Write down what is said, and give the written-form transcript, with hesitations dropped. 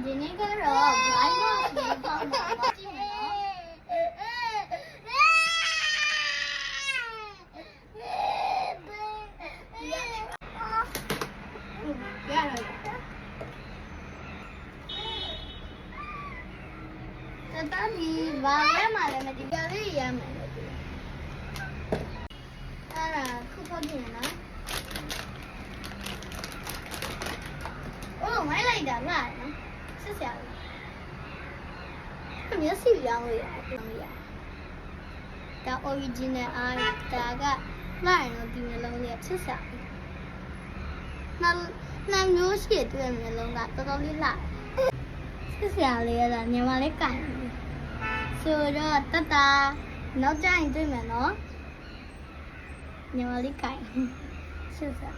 ဒီနေ့ကတော့ blind box လေးပေါင်းတာပါကြည့်မယ်နော်တမီဘာလဲမလဲမဒီကလေးရမယ်အဲ့ဒါခုဖောက်ကြည့်နော်အိုးမိုင်းလိုက်တာလားနော်စစ်စရာမျက်စိရောင်းလို့ရတယ်ဒါ original အားဒါကလိုက်တော့ဒီမျိုးလုံးလေးစစ်စရာနှစ်မျိုးရှိတဲ့မျိုးလုံးကတော်တော်လေးလှစစ်စရာလေးကညမလေးကန်ဆိုတော့တတနောက်ကျရင်တွေ့မယ်နော်ညမလေးကန်စစ်စရာ